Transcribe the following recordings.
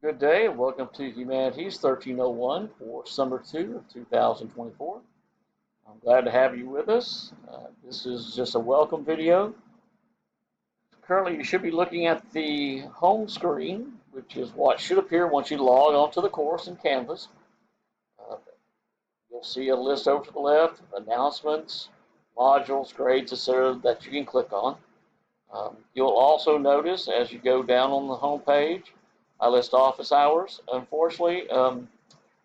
Good day and welcome to Humanities 1301 for Summer 2 of 2024. I'm glad to have you with us. This is just a welcome video. Currently, you should be looking at the home screen, which is what should appear once you log onto the course in Canvas. Uh, you'll see a list over to the left, announcements, modules, grades, etc. that you can click on. You'll also notice as you go down on the home page, I list office hours. Unfortunately,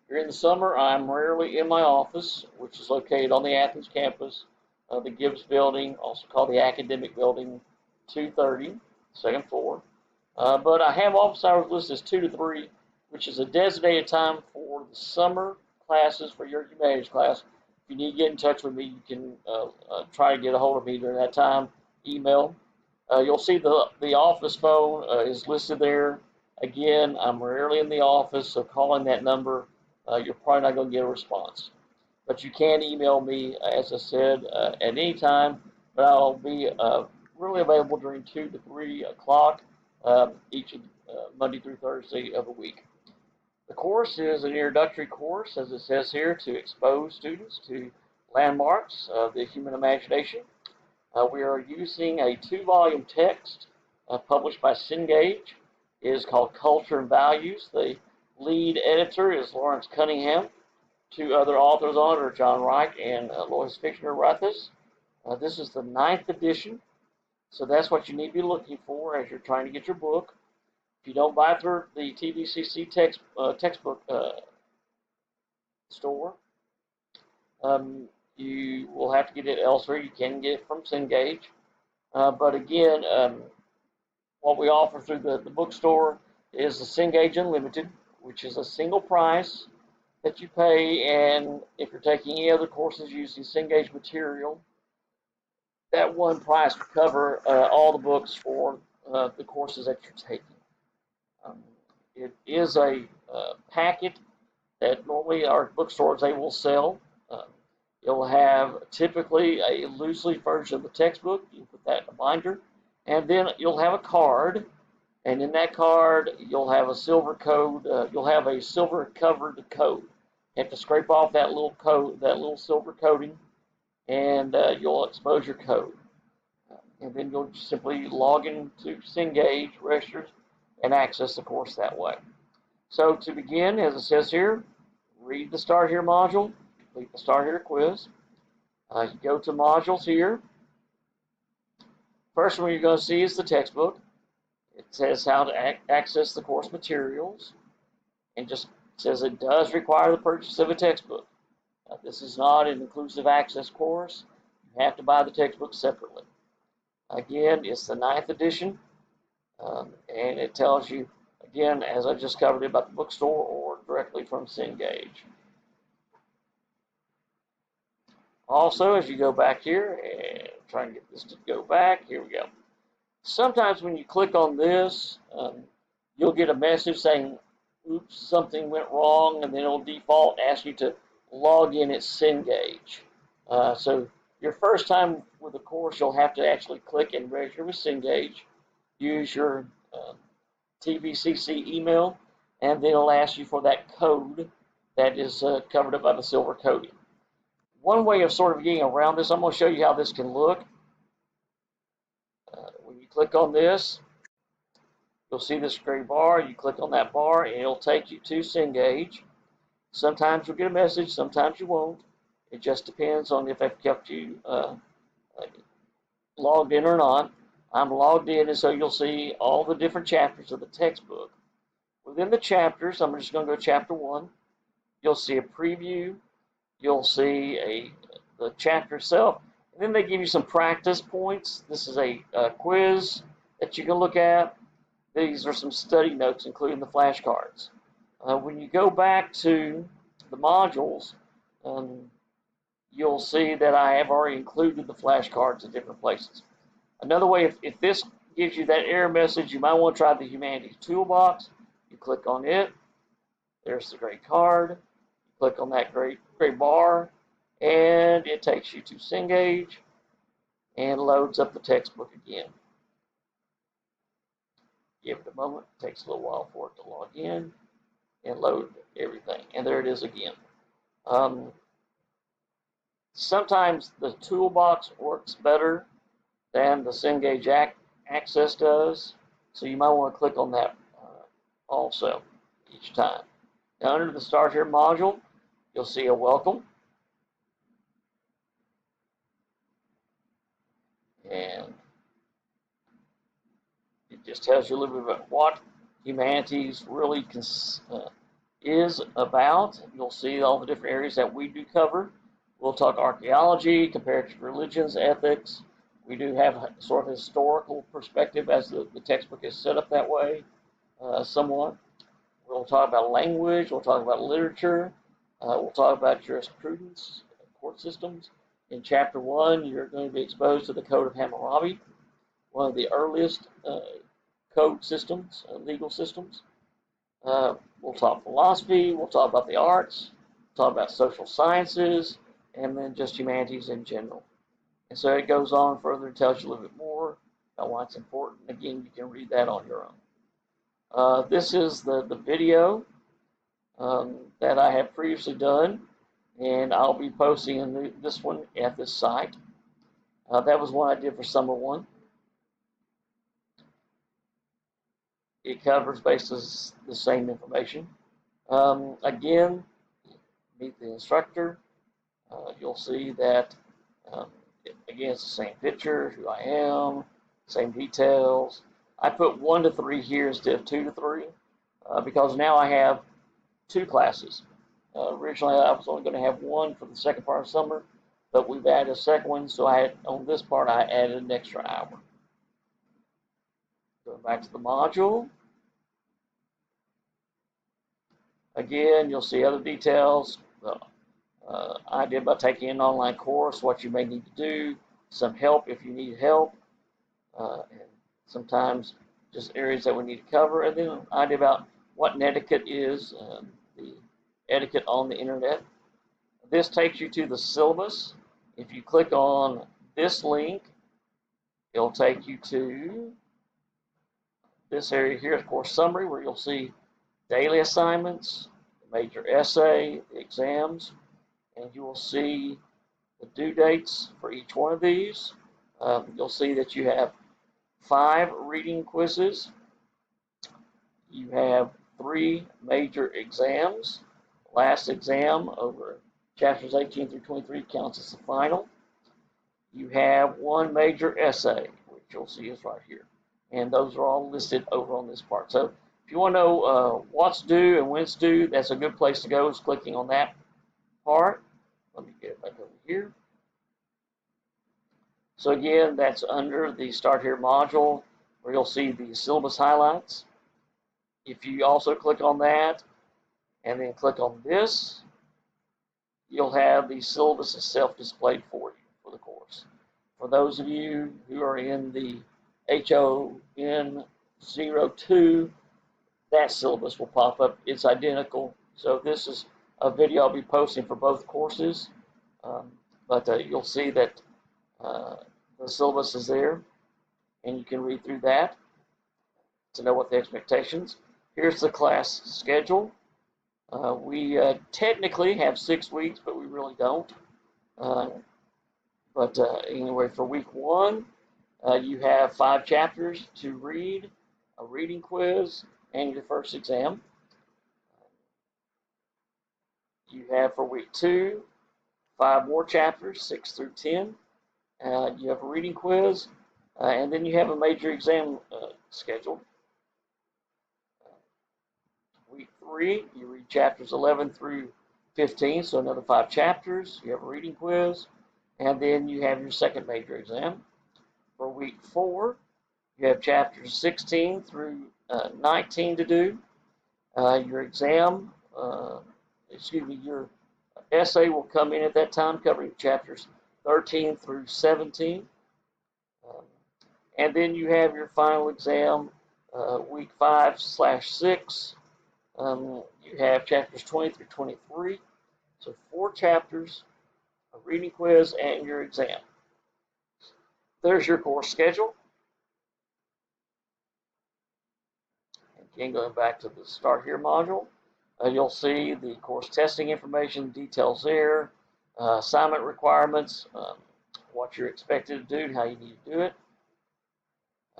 during the summer, I'm rarely in my office, which is located on the Athens campus, the Gibbs building, also called the Academic Building 230, second floor. But I have office hours listed as 2 to 3, which is a designated time for the summer classes for your humanities class. If you need to get in touch with me, you can try to get a hold of me during that time, email. You'll see the office phone is listed there. Again, I'm rarely in the office, so calling that number, you're probably not going to get a response. But you can email me, as I said, at any time. But I'll be really available during 2 to 3 o'clock each Monday through Thursday of the week. The course is an introductory course, as it says here, to expose students to landmarks of the human imagination. We are using a 2-volume text published by Cengage. It is called Culture and Values. The lead editor is Lawrence Cunningham. 2 other authors on it are John Reich and Lois Fichtner write this. This is the 9th edition, so that's what you need to be looking for as you're trying to get your book. If you don't buy through the TVCC textbook store, you will have to get it elsewhere. You can get it from Cengage. But again, what we offer through the bookstore is the Cengage Unlimited, which is a single price that you pay, and if you're taking any other courses using Cengage material, that one price will cover all the books for the courses that you're taking. It is a packet that normally our bookstores they will sell. You'll have typically a loose leaf version of the textbook. You put that in a binder, and then you'll have a card, and in that card you'll have a silver code. You'll have a silver covered code. You have to scrape off that little code, that little silver coating, and you'll expose your code. And then you'll simply log into Cengage, register, and access the course that way. So to begin, as it says here, read the Start Here module. Complete the Start Here quiz. You go to modules here. First one you're going to see is the textbook. It says how to access the course materials, and just says it does require the purchase of a textbook. This is not an inclusive access course. You have to buy the textbook separately. Again, it's the 9th edition, and it tells you, again, as I just covered, about the bookstore or directly from Cengage. Also, as you go back here, and try and get this to go back, here we go. Sometimes when you click on this, you'll get a message saying, oops, something went wrong, and then it'll default ask you to log in at Cengage. So your first time with the course, you'll have to actually click and register with Cengage, use your TVCC email, and then it'll ask you for that code that is covered up by the silver coating. One way of sort of getting around this, I'm going to show you how this can look. When you click on this, you'll see this gray bar. You click on that bar, and it'll take you to Cengage. Sometimes you'll get a message, sometimes you won't. It just depends on if they've kept you logged in or not. I'm logged in, and so you'll see all the different chapters of the textbook. Within the chapters, I'm just going to go to chapter 1. You'll see a preview. You'll see the chapter itself, and then they give you some practice points. This is a quiz that you can look at. These are some study notes, including the flashcards. When you go back to the modules, you'll see that I have already included the flashcards in different places. Another way, if this gives you that error message, you might want to try the Humanities toolbox. You click on it. There's the gray card. Click on that gray bar, and it takes you to Cengage and loads up the textbook again. Give it a moment. It takes a little while for it to log in and load everything. And there it is again. Sometimes the toolbox works better than the Cengage Access does, so you might want to click on that also each time. Now, under the Start Here module, you'll see a welcome, and it just tells you a little bit about what Humanities really is about. You'll see all the different areas that we do cover. We'll talk archaeology, comparative religions, ethics. We do have sort of a historical perspective as the textbook is set up that way, somewhat. We'll talk about language. We'll talk about literature. We'll talk about jurisprudence, court systems. In Chapter 1, you're going to be exposed to the Code of Hammurabi, one of the earliest code systems, legal systems. We'll talk philosophy. We'll talk about the arts. We'll talk about social sciences, and then just humanities in general. And so it goes on further and tells you a little bit more about why it's important. Again, you can read that on your own. This is the video that I have previously done, and I'll be posting this one at this site. That was one I did for Summer 1. It covers basically the same information. Again, meet the instructor. You'll see that, again, it's the same picture, who I am, same details. I put 1 to 3 here instead of 2 to 3 because now I have 2 classes. Originally, I was only going to have 1 for the second part of summer, but we've added a second one, so on this part, I added an extra hour. Going back to the module. Again, you'll see other details. I did by taking an online course, what you may need to do, some help if you need help, and sometimes just areas that we need to cover. And then I did about what netiquette is, the etiquette on the internet. This takes you to the syllabus. If you click on this link, it'll take you to this area here, of course, summary, where you'll see daily assignments, the major essay, the exams, and you will see the due dates for each one of these. You'll see that you have 5 reading quizzes. You have 3 major exams. Last exam over chapters 18 through 23 counts as the final. You have 1 major essay, which you'll see is right here. And those are all listed over on this part. So if you want to know what's due and when it's due, that's a good place to go, is clicking on that part. Let me get it back over here. So again, that's under the Start Here module, where you'll see the syllabus highlights. If you also click on that and then click on this, you'll have the syllabus itself displayed for you for the course. For those of you who are in the HON 02, that syllabus will pop up. It's identical. So this is a video I'll be posting for both courses, but you'll see that the syllabus is there, and you can read through that to know what the expectations. Here's the class schedule. We technically have 6 weeks, but we really don't. Anyway, for week 1, you have 5 chapters to read, a reading quiz, and your first exam. You have for week 2, 5 more chapters, 6 through 10. You have a reading quiz, and then you have a major exam scheduled. Week 3, you read chapters 11 through 15, so another 5 chapters. You have a reading quiz, and then you have your second major exam. For week 4, you have chapters 16 through 19 to do. Your exam, your essay will come in at that time, covering chapters 13 through 17. And then you have your final exam, week 5/6. You have chapters 20 through 23. So 4 chapters, a reading quiz, and your exam. There's your course schedule. Again, going back to the Start Here module, you'll see the course testing information, details there, assignment requirements, what you're expected to do, and how you need to do it.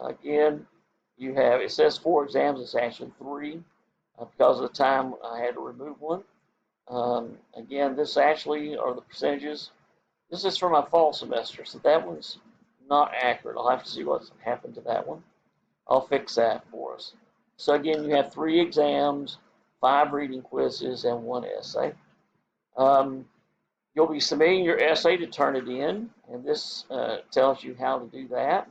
Again, it says 4 exams, it's actually 3. Because of the time, I had to remove one. Again, this actually are the percentages. This is for my fall semester, so that one's not accurate. I'll have to see what's happened to that one. I'll fix that for us. So again, you have 3 exams, 5 reading quizzes, and 1 essay. You'll be submitting your essay to turn it in, and this tells you how to do that.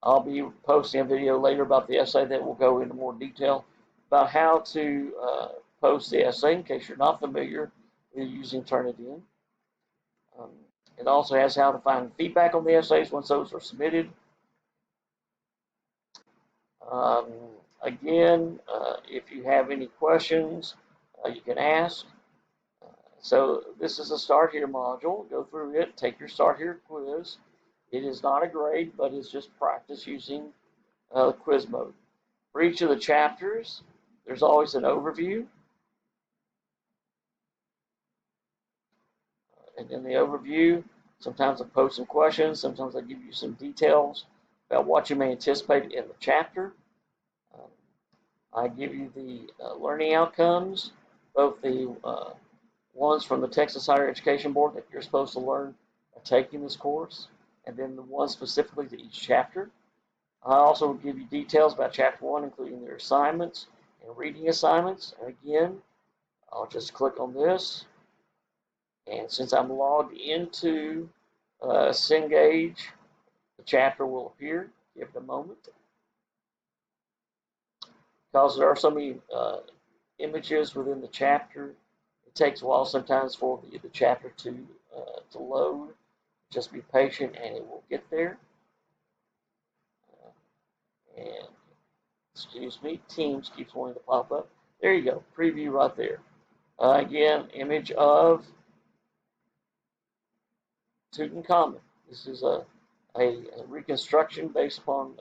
I'll be posting a video later about the essay that will go into more detail about how to post the essay in case you're not familiar with using Turnitin. It also has how to find feedback on the essays once those are submitted. Again, if you have any questions, you can ask. So this is a Start Here module. Go through it, take your Start Here quiz. It is not a grade, but it's just practice using quiz mode. For each of the chapters, there's always an overview. And in the overview, sometimes I post some questions, sometimes I give you some details about what you may anticipate in the chapter. I give you the learning outcomes, both the ones from the Texas Higher Education Board that you're supposed to learn by taking this course, and then the ones specifically to each chapter. I also give you details about Chapter 1, including their assignments and reading assignments. And again, I'll just click on this. And since I'm logged into Cengage, the chapter will appear. Give it a moment. Because there are so many images within the chapter, it takes a while sometimes for the chapter to load. Just be patient and it will get there. And excuse me, Teams keeps wanting to pop up. There you go, preview right there. Again, image of Tutankhamun. This is a reconstruction based upon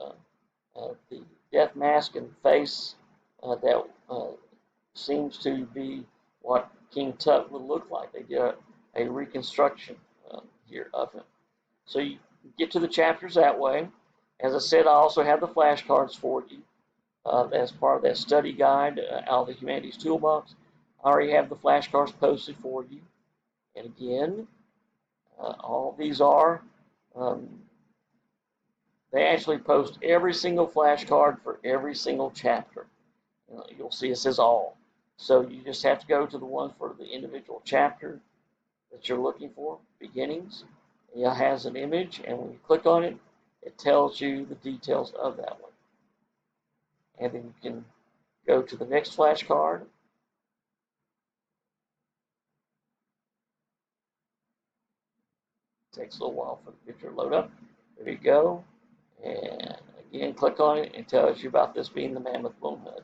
the death mask and face that seems to be what King Tut would look like. They did a reconstruction here of him. So you get to the chapters that way. As I said, I also have the flashcards for you as part of that study guide out of the Humanities Toolbox. I already have the flashcards posted for you. And again, all these are, they actually post every single flashcard for every single chapter. You'll see it says all. So you just have to go to the one for the individual chapter that you're looking for, beginnings. It has an image, and when you click on it, it tells you the details of that one. And then you can go to the next flashcard. It takes a little while for the picture to load up. There you go. And again, click on it, and it tells you about this being the Mammoth Bonehead.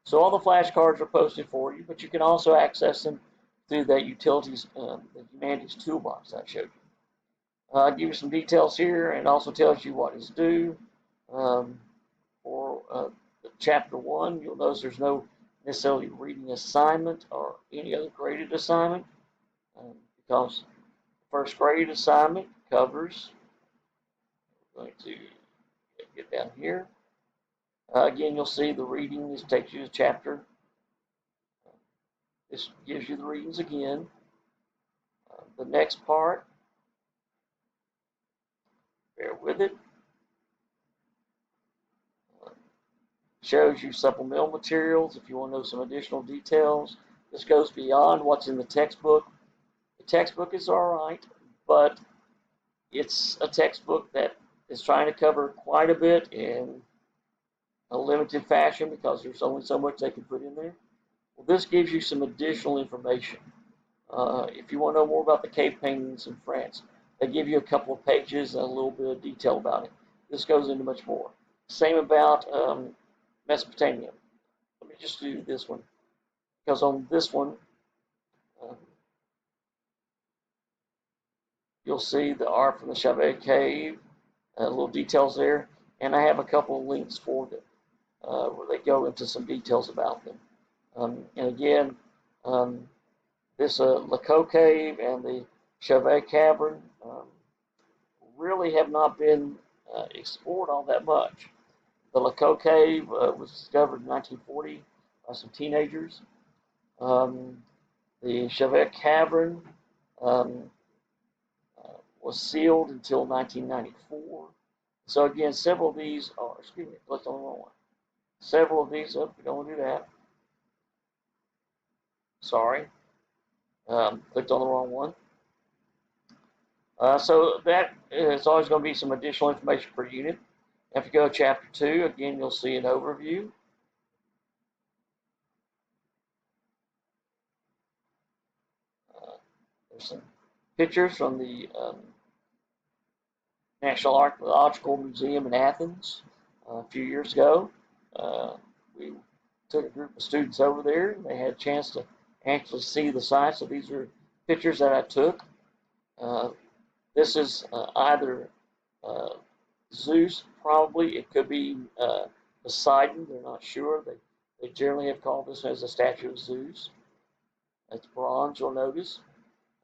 So all the flashcards are posted for you, but you can also access them through that utilities, the Humanities Toolbox I showed you. I'll give you some details here, and also tells you what is due. For Chapter 1, you'll notice there's no necessarily reading assignment or any other graded assignment, because the first graded assignment covers, I'm going to get down here. Again, you'll see the reading. This takes you to chapter. This gives you the readings again. The next part, bear with it, shows you supplemental materials if you want to know some additional details. This goes beyond what's in the textbook. The textbook is all right, but it's a textbook that is trying to cover quite a bit in a limited fashion because there's only so much they can put in there. Well, this gives you some additional information. If you want to know more about the cave paintings in France, they give you a couple of pages and a little bit of detail about it. This goes into much more. Same about Mesopotamia. Let me just do this one, because on this one, you'll see the art from the Chauvet Cave, little details there, and I have a couple of links for them. where they go into some details about them. And again, um, this Laco Cave and the Chevet Cavern really have not been explored all that much. The Laco Cave was discovered in 1940 by some teenagers. Um, the Chevet Cavern um, was sealed until 1994. So again, several of these are, excuse me, clicked on the wrong one. Several of these, we don't want to do that. Sorry, clicked on the wrong one. So that is always going to be some additional information per unit. If you go to chapter 2, again, you'll see an overview. There's some pictures from the National Archaeological Museum in Athens a few years ago. We took a group of students over there, and they had a chance to actually see the site. So these are pictures that I took. This is either Zeus, probably. It could be Poseidon. They're not sure. They generally have called this as a statue of Zeus. It's bronze, you'll notice.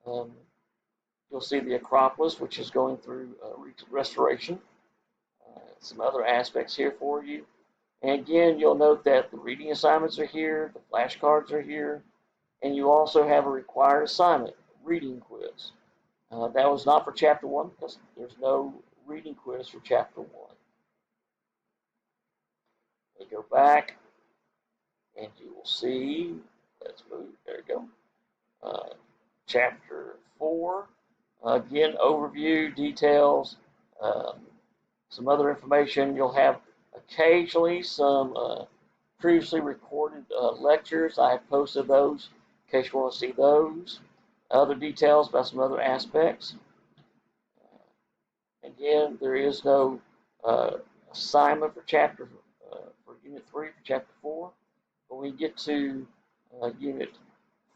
Um, you'll see the Acropolis, which is going through restoration. Some other aspects here for you. And again, you'll note that the reading assignments are here, the flashcards are here, and you also have a required assignment, reading quiz. That was not for Chapter 1 because there's no reading quiz for Chapter 1. We go back, and you will see, let's move, there you go, Chapter 4. Again, overview, details, some other information. You'll have occasionally some previously recorded lectures. I have posted those in case you want to see those. Other details about some other aspects. Again, there is no assignment for for Unit 3 for Chapter 4. When we get to Unit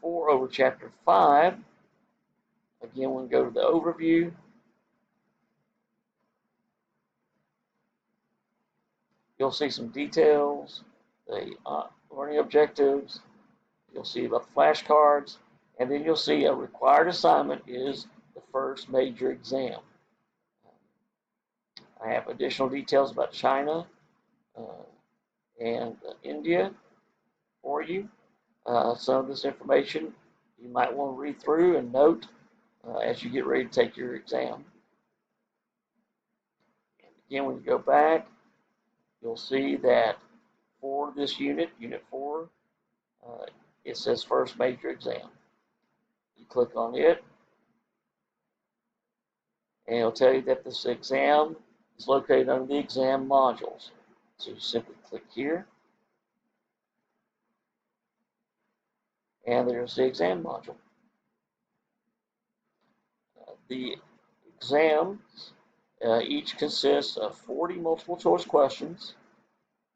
4 over Chapter 5, again, we go to the overview. You'll see some details, the learning objectives. You'll see about the flashcards, and then you'll see a required assignment is the first major exam. I have additional details about China and India for you. Some of this information you might want to read through and note as you get ready to take your exam. And again, when you go back, you'll see that for this unit, Unit 4, it says first major exam. You click on it, and it'll tell you that this exam is located under the exam modules. So you simply click here, and there's the exam module. The exams each consists of 40 multiple choice questions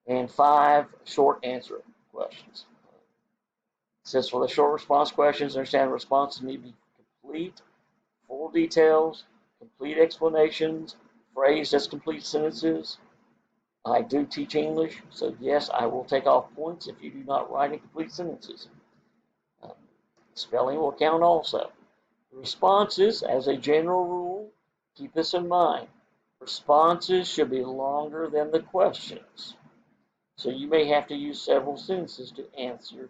and 5 short answer questions. It says for the short response questions, understand the responses need to be complete, full details, complete explanations, phrased as complete sentences. I do teach English, so yes, I will take off points if you do not write in complete sentences. Spelling will count also. Responses, as a general rule, keep this in mind. Responses should be longer than the questions. So you may have to use several sentences to answer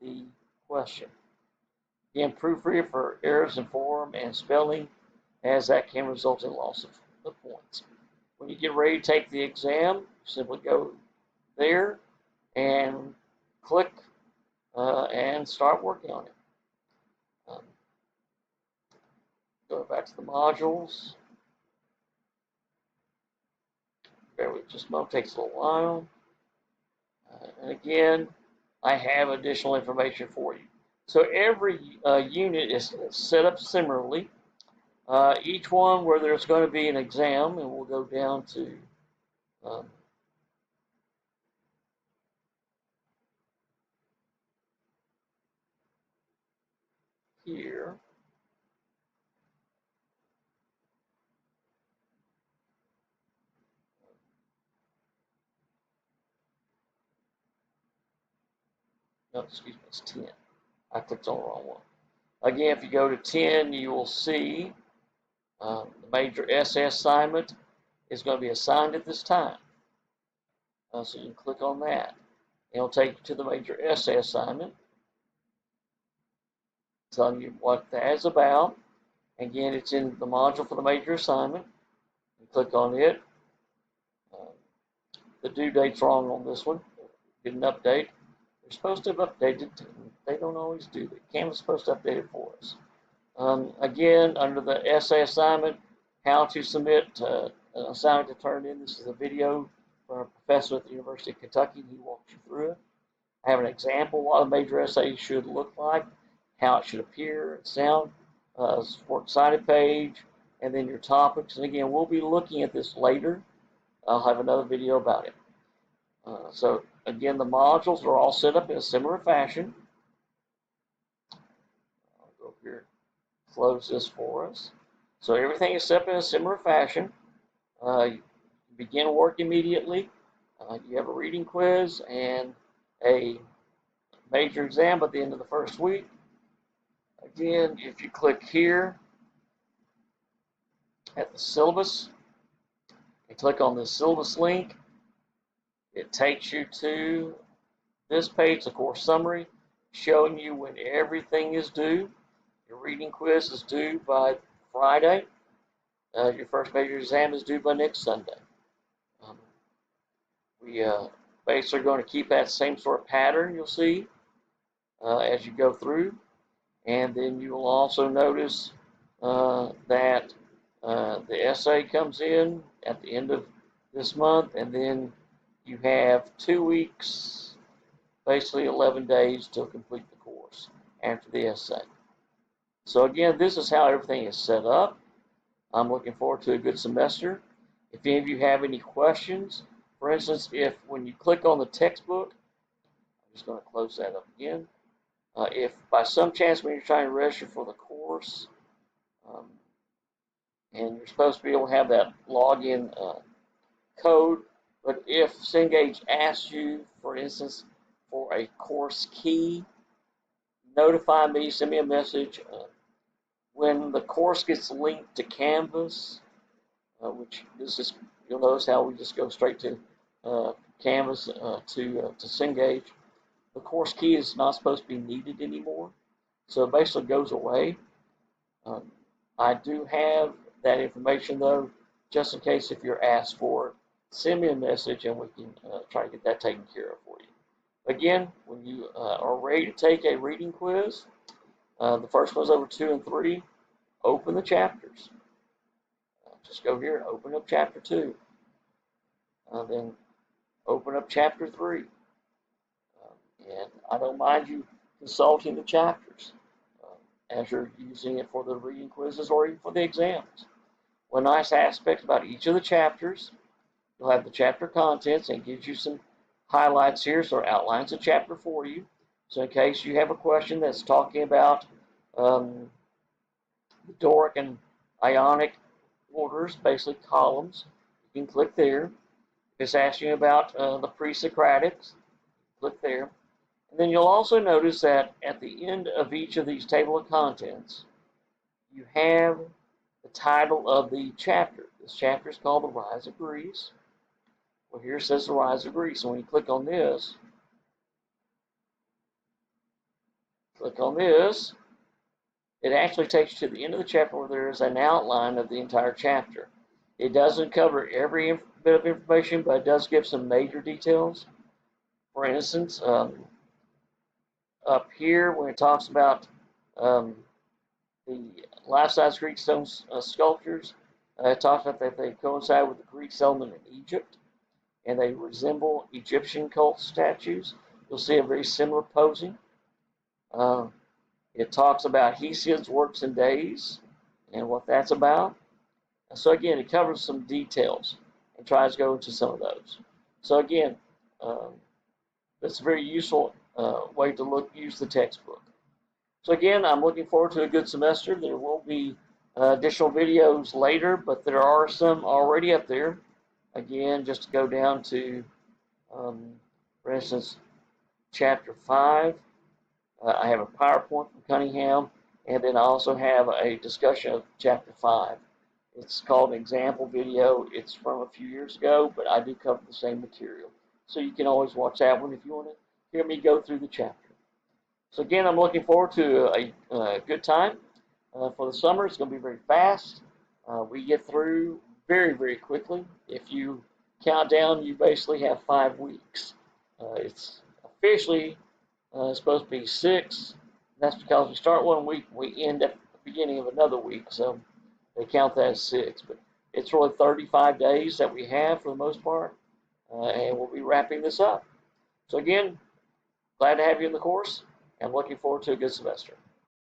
the question. Again, proofread for errors in form and spelling, as that can result in loss of the points. When you get ready to take the exam, simply go there and click and start working on it. Go back to the modules. Bear with just a moment, takes a little while. And again, I have additional information for you. So every unit is set up similarly. Each one where there's going to be an exam, and we'll go down to here. No, excuse me, it's 10. I clicked on the wrong one. Again, if you go to 10, you will see the major essay assignment is going to be assigned at this time. So you can click on that. It'll take you to the major essay assignment, telling you what that is about. Again, it's in the module for the major assignment. You click on it. The due date's wrong on this one. Didn't update. They're supposed to have updated. They don't always do that. Canva's supposed to update it for us. Again, under the essay assignment, how to submit an assignment to turn in. This is a video from a professor at the University of Kentucky. He walks you through it. I have an example of what a major essay should look like, how it should appear and sound, works cited page, and then your topics. And again, we'll be looking at this later. I'll have another video about it. So again, the modules are all set up in a similar fashion. I'll go up here, close this for us. So everything is set up in a similar fashion. You begin work immediately. You have a reading quiz and a major exam at the end of the first week. Again, if you click here at the syllabus and click on the syllabus link, it takes you to this page, the course summary, showing you when everything is due. Your reading quiz is due by Friday. Your first major exam is due by next Sunday. We basically are going to keep that same sort of pattern you'll see as you go through. And then you will also notice that the essay comes in at the end of this month, and then you have 2 weeks, basically 11 days to complete the course after the essay. So again, this is how everything is set up. I'm looking forward to a good semester. If any of you have any questions, for instance, if when you click on the textbook, I'm just going to close that up again. If by some chance when you're trying to register for the course, and you're supposed to be able to have that login code, but if Cengage asks you, for instance, for a course key, notify me, send me a message. When the course gets linked to Canvas, which this is, you'll notice how we just go straight to Canvas to Cengage. The course key is not supposed to be needed anymore, so it basically goes away. I do have that information though, just in case if you're asked for it. Send me a message and we can try to get that taken care of for you. Again, when you are ready to take a reading quiz, the first one's over 2 and 3. Open the chapters. Just go here and open up chapter 2. Then open up chapter 3. And I don't mind you consulting the chapters as you're using it for the reading quizzes or even for the exams. One nice aspect about each of the chapters, you'll have the chapter contents and gives you some highlights here, so it outlines the chapter for you. So in case you have a question that's talking about the Doric and Ionic orders, basically columns, you can click there. If it's asking you about the pre-Socratics, click there. And then you'll also notice that at the end of each of these table of contents, you have the title of the chapter. This chapter is called The Rise of Greece. Well, here it says The Rise of Greece. And when you click on this, it actually takes you to the end of the chapter where there is an outline of the entire chapter. It doesn't cover every bit of information, but it does give some major details. For instance, up here when it talks about the life-size Greek stone sculptures, it talks about that they coincide with the Greek settlement in Egypt, and they resemble Egyptian cult statues. You'll see a very similar posing. It talks about Hesiod's works and days and what that's about. And so again, it covers some details and tries to go into some of those. So again, it's a very useful way to use the textbook. So again, I'm looking forward to a good semester. There will be additional videos later, but there are some already up there. Again, just to go down to, for instance, chapter 5. I have a PowerPoint from Cunningham, and then I also have a discussion of Chapter 5. It's called an example video. It's from a few years ago, but I do cover the same material. So you can always watch that one if you want to hear me go through the chapter. So again, I'm looking forward to a good time for the summer. It's going to be very fast. We get through very, very quickly. If you count down, you basically have 5 weeks. It's officially supposed to be 6. That's because we start one week, we end at the beginning of another week, so they count that as 6. But it's really 35 days that we have for the most part, and we'll be wrapping this up. So again, glad to have you in the course, and looking forward to a good semester.